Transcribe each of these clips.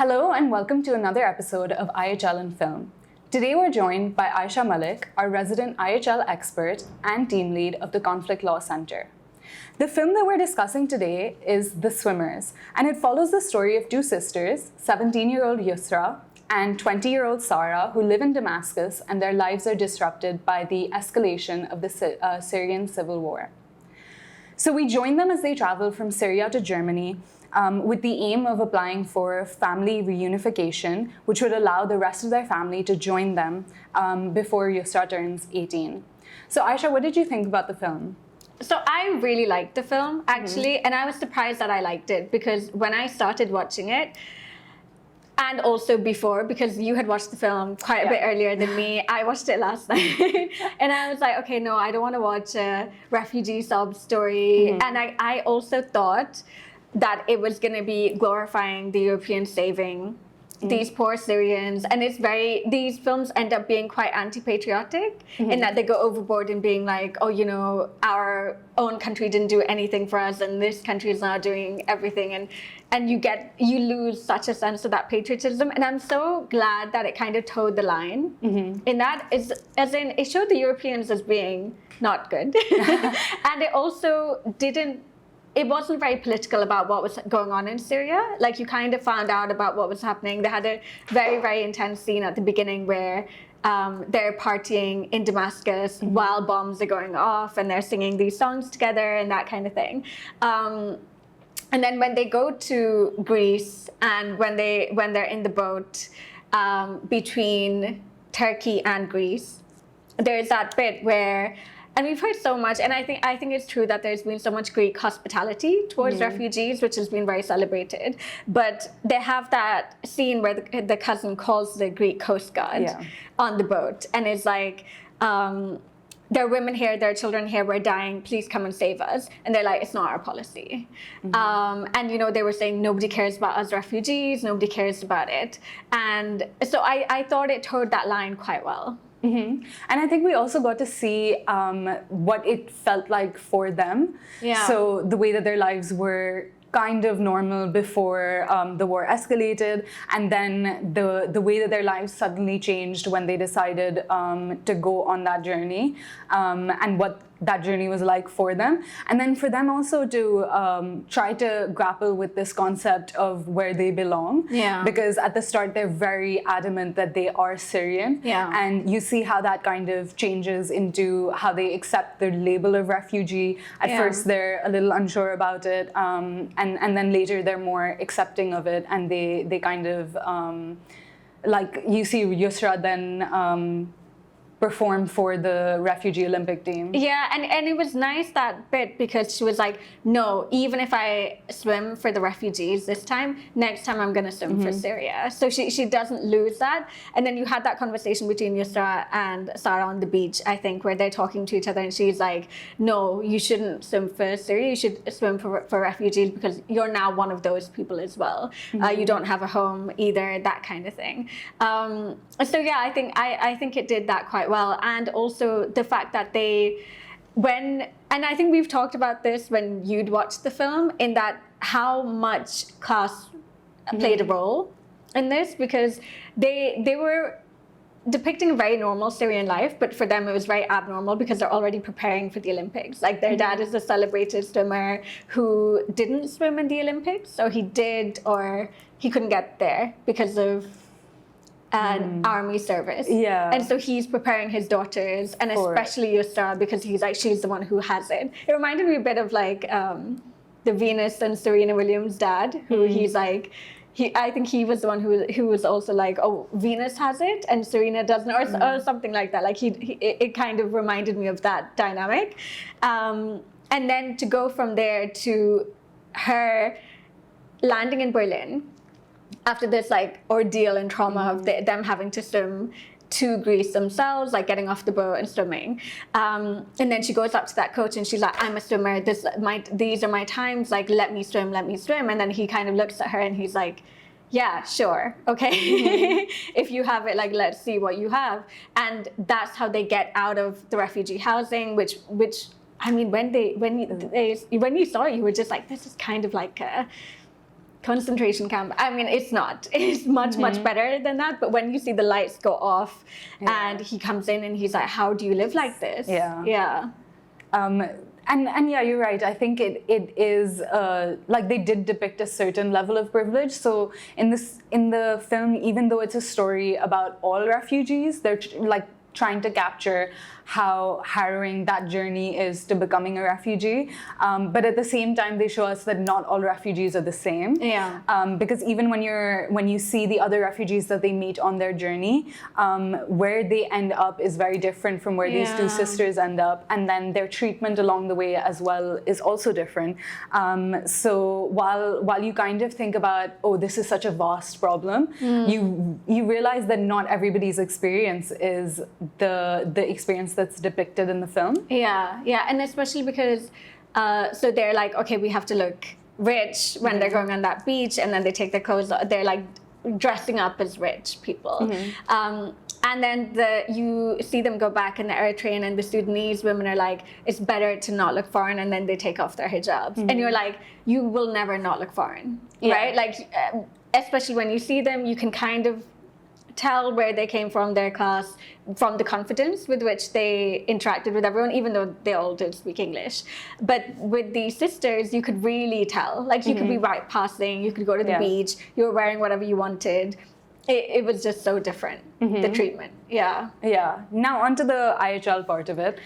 Hello and welcome to another episode of IHL in Film. Today we're joined by Aisha Malik, our resident IHL expert and team lead of the Conflict Law Center. The film that we're discussing today is The Swimmers, and it follows the story of two sisters, 17-year-old Yusra and 20-year-old Sara, who live in Damascus and their lives are disrupted by the escalation of the Syrian civil war. So we join them as they travel from Syria to Germany with the aim of applying for family reunification, which would allow the rest of their family to join them before Yusra turns 18. So Aisha, what did you think about the film? So I really liked the film, actually, and I was surprised that I liked it because when I started watching it, and also before, because you had watched the film quite a bit earlier than me, I watched it last night. And I was like, okay, no, I don't want to watch a refugee sob story. And I also thought that it was going to be glorifying the Europeans saving these poor Syrians. And these films end up being quite anti-patriotic in that they go overboard in being like, oh, you know, our own country didn't do anything for us and this country is now doing everything. And you lose such a sense of that patriotism. And I'm so glad that it kind of towed the line in that, as in it showed the Europeans as being not good. And it also it wasn't very political about what was going on in Syria. Like, you kind of found out about what was happening. They had a very, very intense scene at the beginning where they're partying in Damascus while bombs are going off and they're singing these songs together and that kind of thing. And then when they go to Greece and when they're in the boat between Turkey and Greece, there's that bit where, and we've heard so much, and I think it's true that there's been so much Greek hospitality towards refugees, which has been very celebrated. But they have that scene where the cousin calls the Greek Coast Guard on the boat, and is like, there are women here, there are children here, we're dying, please come and save us. And they're like, it's not our policy. And you know, they were saying nobody cares about us refugees, nobody cares about it. And so I thought it towed that line quite well. And I think we also got to see what it felt like for them. So the way that their lives were kind of normal before the war escalated, and then the way that their lives suddenly changed when they decided to go on that journey, and what that journey was like for them. And then for them also to try to grapple with this concept of where they belong. Because at the start, they're very adamant that they are Syrian. And you see how that kind of changes into how they accept the label of refugee. At first, they're a little unsure about it. And then later, they're more accepting of it. And they kind of, like you see Yusra then perform for the refugee Olympic team. And it was nice, that bit, because she was like, no, even if I swim for the refugees this time, next time I'm going to swim for Syria. So she doesn't lose that. And then you had that conversation between Yusra and Sara on the beach, I think, where they're talking to each other, and she's like, no, you shouldn't swim for Syria, you should swim for refugees because you're now one of those people as well. You don't have a home either, that kind of thing. So yeah, I think it did that quite well. And also the fact that and I think we've talked about this when you'd watched the film, in that how much class played a role in this, because they were depicting a very normal Syrian life, but for them it was very abnormal because they're already preparing for the Olympics. Like, their dad is a celebrated swimmer who didn't swim in the Olympics, so he did, or he couldn't get there because of an army service. And so he's preparing his daughters, and especially Yusra, because he's like, she's the one who has it. It reminded me a bit of like the Venus and Serena Williams' dad, who he's like, I think he was the one who was also like, oh, Venus has it and Serena doesn't, or something like that. Like it kind of reminded me of that dynamic. And then to go from there to her landing in Berlin after this like ordeal and trauma of them having to swim to Greece themselves, like getting off the boat and swimming. And then she goes up to that coach and she's like, I'm a swimmer, these are my times, like, let me swim. And then he kind of looks at her and he's like, yeah, sure, okay. If you have it, like, let's see what you have. And that's how they get out of the refugee housing, which I mean, when you saw it, you were just like, this is kind of like concentration camp. I mean, it's not. It's much, much better than that. But when you see the lights go off and he comes in and he's like, how do you live like this? Yeah. And yeah, you're right. I think it is like they did depict a certain level of privilege. So in the film, even though it's a story about all refugees, they're like trying to capture how harrowing that journey is to becoming a refugee. But at the same time, they show us that not all refugees are the same. Yeah. Because even when you see the other refugees that they meet on their journey, where they end up is very different from where these two sisters end up. And then their treatment along the way as well is also different. So while you kind of think about, oh, this is such a vast problem, you realize that not everybody's experience is the experience that's depicted in the film. Yeah, and especially because so they're like, okay, we have to look rich when they're going on that beach, and then they take their clothes off. They're like dressing up as rich people. And then you see them go back in the Eritrean, and the Sudanese women are like, it's better to not look foreign, and then they take off their hijabs. And you're like, you will never not look foreign, right? Like, especially when you see them, you can kind of tell where they came from, their class, from the confidence with which they interacted with everyone, even though they all did speak English. But with these sisters, you could really tell. Like, you could be right passing, you could go to the beach, you were wearing whatever you wanted. It was just so different, the treatment. Yeah. Now onto the IHL part of it.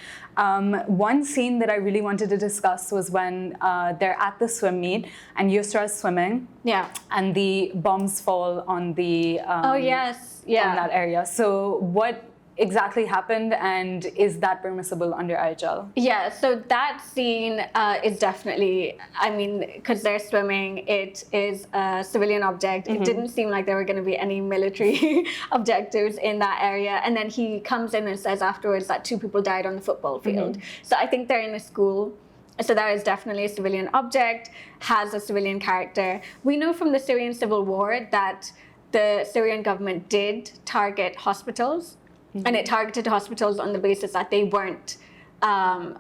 One scene that I really wanted to discuss was when they're at the swim meet and Yusra is swimming. Yeah. And the bombs fall on the on that area. So what exactly happened, and is that permissible under IHL? Yeah, so that scene is definitely, I mean, because they're swimming, it is a civilian object. It didn't seem like there were going to be any military objectives in that area. And then he comes in and says afterwards that 2 people died on the football field. So I think they're in a school. So that is definitely a civilian object, has a civilian character. We know from the Syrian civil war that the Syrian government did target hospitals. And it targeted hospitals on the basis that they weren't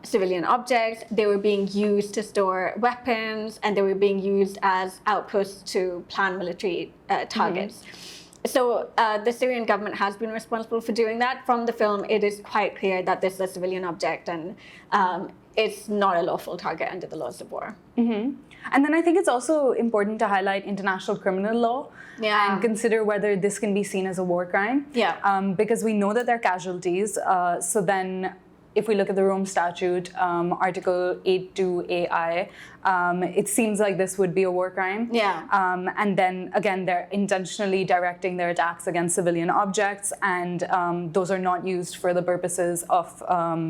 civilian objects. They were being used to store weapons, and they were being used as outposts to plan military targets. So the Syrian government has been responsible for doing that. From the film, it is quite clear that this is a civilian object, and it's not a lawful target under the laws of war. And then I think it's also important to highlight international criminal law and consider whether this can be seen as a war crime. Because we know that they're casualties. So then if we look at the Rome Statute, Article 82AI, it seems like this would be a war crime. And then again, they're intentionally directing their attacks against civilian objects, and those are not used for the purposes of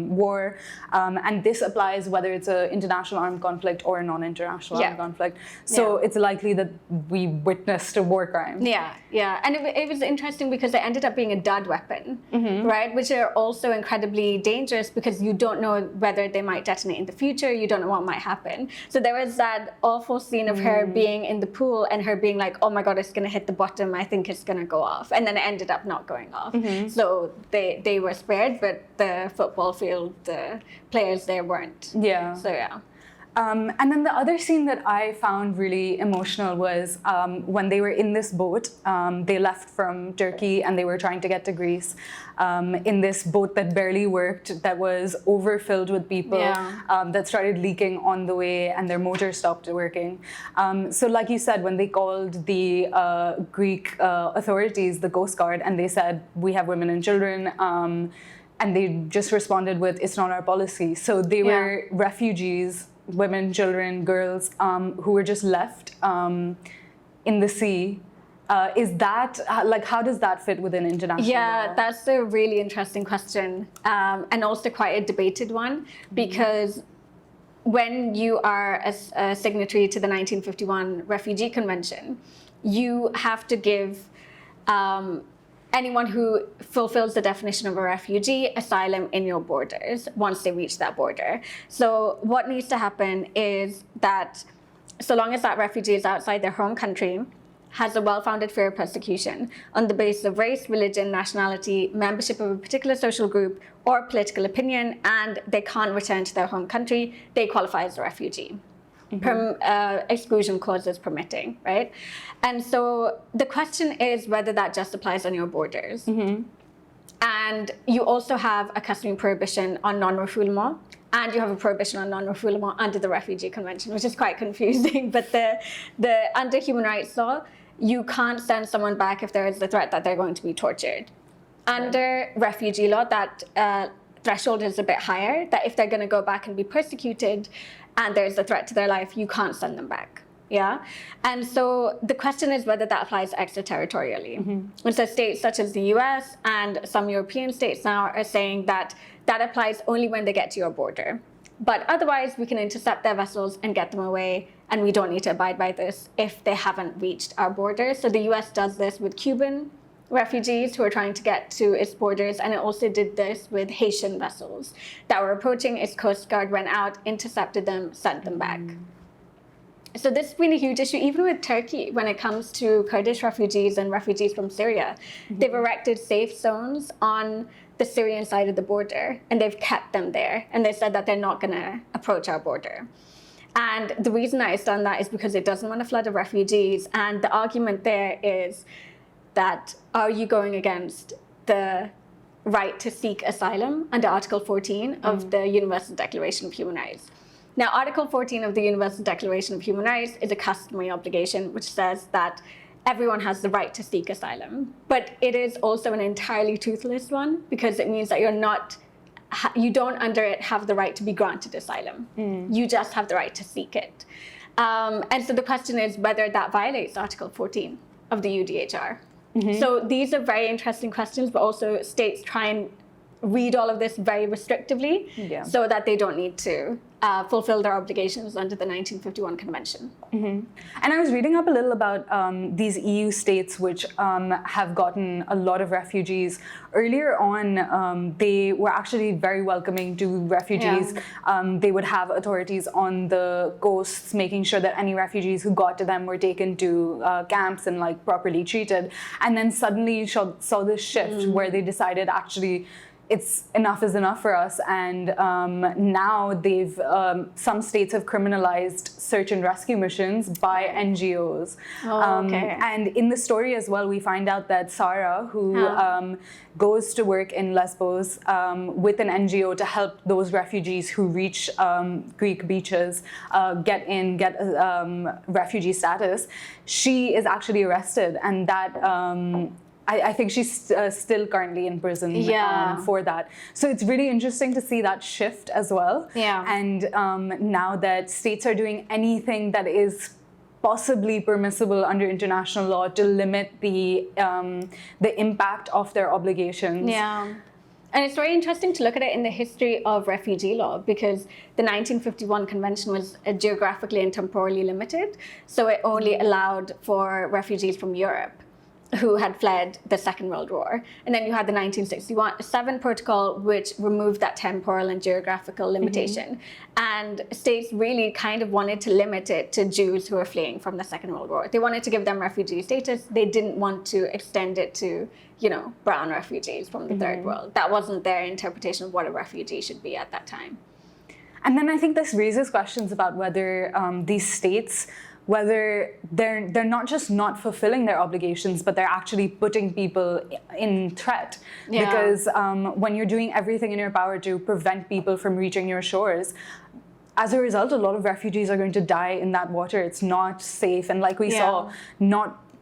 war. And this applies whether it's an international armed conflict or a non-international armed conflict. So it's likely that we witnessed a war crime. And it was interesting because it ended up being a dud weapon, right? Which are also incredibly dangerous because you don't know whether they might detonate in the future. You don't know what might happen. So there was that awful scene of her being in the pool and her being like, oh my God, it's going to hit the bottom. I think it's going to go off. And then it ended up not going off. So they were spared, but the football field, the players there weren't. So yeah. And then the other scene that I found really emotional was when they were in this boat. They left from Turkey and they were trying to get to Greece in this boat that barely worked, that was overfilled with people, that started leaking on the way, and their motor stopped working. So like you said, when they called the Greek authorities, the Coast Guard, and they said, we have women and children, and they just responded with, it's not our policy. So they were refugees, women, children, girls, who were just left in the sea. Is that, like, how does that fit within international law? That's a really interesting question, and also quite a debated one, because when you are a signatory to the 1951 Refugee Convention, you have to give anyone who fulfills the definition of a refugee asylum in your borders once they reach that border. So what needs to happen is that so long as that refugee is outside their home country, has a well-founded fear of persecution on the basis of race, religion, nationality, membership of a particular social group, or political opinion, and they can't return to their home country, they qualify as a refugee. exclusion clauses permitting, right? And so the question is whether that just applies on your borders. And you also have a customary prohibition on non-refoulement, and you have a prohibition on non-refoulement under the Refugee Convention, which is quite confusing. But the under human rights law, you can't send someone back if there is the threat that they're going to be tortured. Under refugee law, that threshold is a bit higher, that if they're going to go back and be persecuted and there's a threat to their life, you can't send them back. Yeah. And so the question is whether that applies extraterritorially. And so states such as the US and some European states now are saying that that applies only when they get to your border. But otherwise, we can intercept their vessels and get them away, and we don't need to abide by this if they haven't reached our borders. So the US does this with Cuban refugees who are trying to get to its borders, and it also did this with Haitian vessels that were approaching. Its Coast Guard went out, intercepted them, sent them back. So this has been a huge issue, even with Turkey, when it comes to Kurdish refugees and refugees from Syria. They've erected safe zones on the Syrian side of the border, and they've kept them there. And they said that they're not going to approach our border. And the reason that it's done that is because it doesn't want a flood of refugees. And the argument there is that, are you going against the right to seek asylum under Article 14 of the Universal Declaration of Human Rights? Now, Article 14 of the Universal Declaration of Human Rights is a customary obligation which says that everyone has the right to seek asylum. But it is also an entirely toothless one, because it means that you don't under it have the right to be granted asylum. You just have the right to seek it. And so the question is whether that violates Article 14 of the UDHR. So these are very interesting questions, but also states try and read all of this very restrictively so that they don't need to fulfill their obligations under the 1951 Convention. And I was reading up a little about these EU states which have gotten a lot of refugees. Earlier on, they were actually very welcoming to refugees. They would have authorities on the coasts making sure that any refugees who got to them were taken to camps and like properly treated. And then suddenly you saw this shift where they decided actually enough is enough for us, and now some states have criminalized search and rescue missions by NGOs. And in the story as well, we find out that Sarah, who goes to work in Lesbos with an NGO to help those refugees who reach Greek beaches get refugee status, she is actually arrested, and that I think she's still currently in prison for that. So it's really interesting to see that shift as well. And now that states are doing anything that is possibly permissible under international law to limit the impact of their obligations. And it's very interesting to look at it in the history of refugee law, because the 1951 Convention was geographically and temporally limited. So it only allowed for refugees from Europe who had fled the Second World War. And then you had the 1967 Protocol, which removed that temporal and geographical limitation. And states really kind of wanted to limit it to Jews who were fleeing from the Second World War. They wanted to give them refugee status. They didn't want to extend it to, brown refugees from the Third World. That wasn't their interpretation of what a refugee should be at that time. And then I think this raises questions about whether these states, whether they're not just not fulfilling their obligations, but they're actually putting people in threat. Because when you're doing everything in your power to prevent people from reaching your shores, as a result, a lot of refugees are going to die in that water. It's not safe. And like we saw,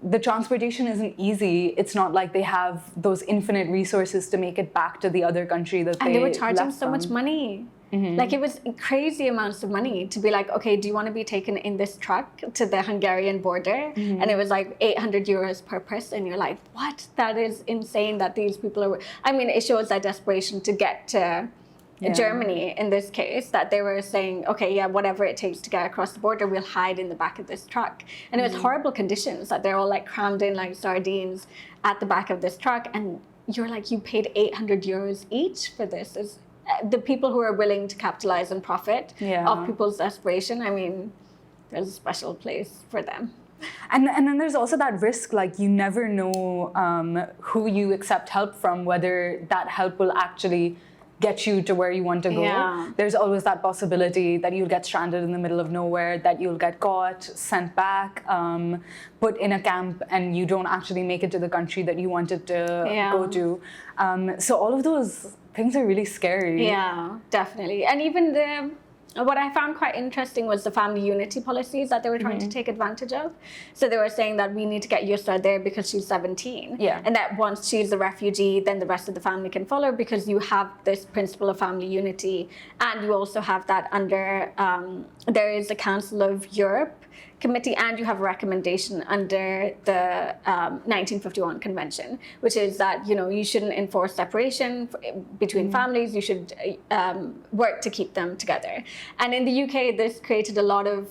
the transportation isn't easy. It's not like they have those infinite resources to make it back to the other country that they were charging so much money. Like, it was crazy amounts of money to be like, okay, do you want to be taken in this truck to the Hungarian border? And it was like 800 euros per person. You're like, what? That is insane that these people are... I mean, it shows that desperation to get to Germany in this case, that they were saying, okay, whatever it takes to get across the border, we'll hide in the back of this truck. And it was horrible conditions, that they're all like crammed in like sardines at the back of this truck. And you're like, you paid 800 euros each for this. The people who are willing to capitalize and profit of people's desperation, I mean, there's a special place for them. And then there's also that risk, like you never know who you accept help from, whether that help will actually get you to where you want to go. Yeah. There's always that possibility that you'll get stranded in the middle of nowhere, that you'll get caught, sent back, put in a camp, and you don't actually make it to the country that you wanted to go to. So all of those things are really scary. Yeah, definitely. And even what I found quite interesting was the family unity policies that they were trying to take advantage of. So they were saying that we need to get Yusra there because she's 17. Yeah. And that once she's a refugee, then the rest of the family can follow because you have this principle of family unity. And you also have that under, there is a Council of Europe committee, and you have a recommendation under the 1951 convention, which is that, you know, you shouldn't enforce separation between families. You should work to keep them together. And in the UK, this created a lot of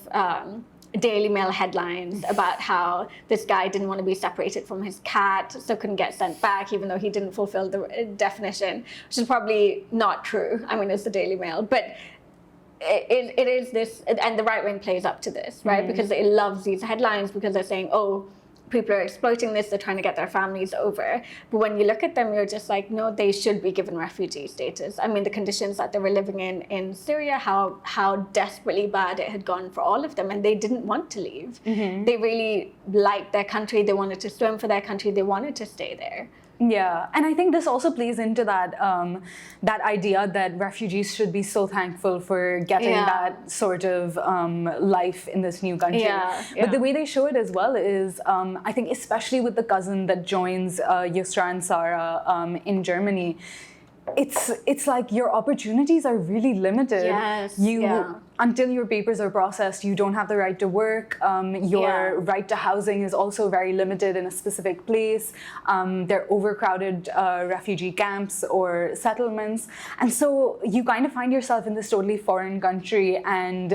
Daily Mail headlines about how this guy didn't want to be separated from his cat, so couldn't get sent back, even though he didn't fulfill the definition, which is probably not true. I mean, it's the Daily Mail, but it is this, and the right wing plays up to this, right? Because it loves these headlines because they're saying, oh, people are exploiting this, they're trying to get their families over. But when you look at them, you're just like, no, they should be given refugee status. I mean, the conditions that they were living in Syria, how desperately bad it had gone for all of them, and they didn't want to leave. They really liked their country, they wanted to swim for their country, they wanted to stay there. Yeah, and I think this also plays into that that idea that refugees should be so thankful for getting that sort of life in this new country. But the way they show it as well is, I think especially with the cousin that joins Yusra and Sarah in Germany, it's like your opportunities are really limited. Until your papers are processed, you don't have the right to work. Your right to housing is also very limited in a specific place. They're overcrowded refugee camps or settlements. And so you kind of find yourself in this totally foreign country, and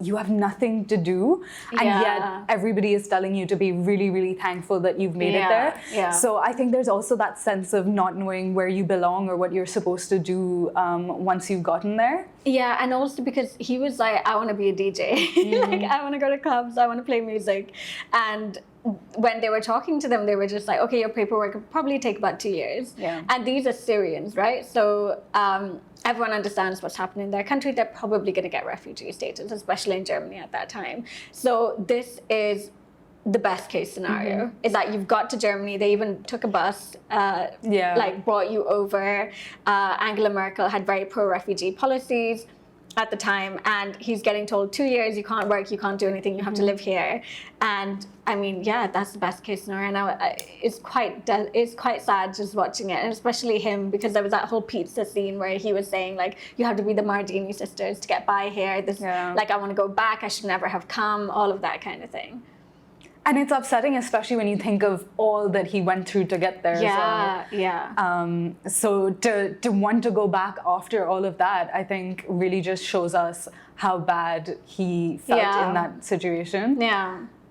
you have nothing to do. And yet everybody is telling you to be really, really thankful that you've made it there. So I think there's also that sense of not knowing where you belong or what you're supposed to do once you've gotten there. Yeah, and also because he was like, I want to be a DJ. Like, I want to go to clubs, I want to play music. And when they were talking to them, they were just like, okay, your paperwork will probably take about 2 years. And these are Syrians, right? So everyone understands what's happening in their country. They're probably going to get refugee status, especially in Germany at that time. So this is the best case scenario, is that you've got to Germany. They even took a bus, like brought you over. Angela Merkel had very pro-refugee policies at the time, and he's getting told 2 years, you can't work, you can't do anything, you have to live here. And I mean, yeah, that's the best case scenario. Now it's quite sad just watching it, and especially him, because there was that whole pizza scene where he was saying like, you have to be the Mardini sisters to get by here. This like, I want to go back, I should never have come, all of that kind of thing. And it's upsetting, especially when you think of all that he went through to get there. So to want to go back after all of that, I think really just shows us how bad he felt in that situation.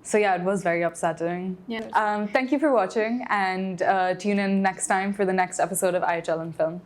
So yeah, it was very upsetting. Thank you for watching, and tune in next time for the next episode of IHL in Film.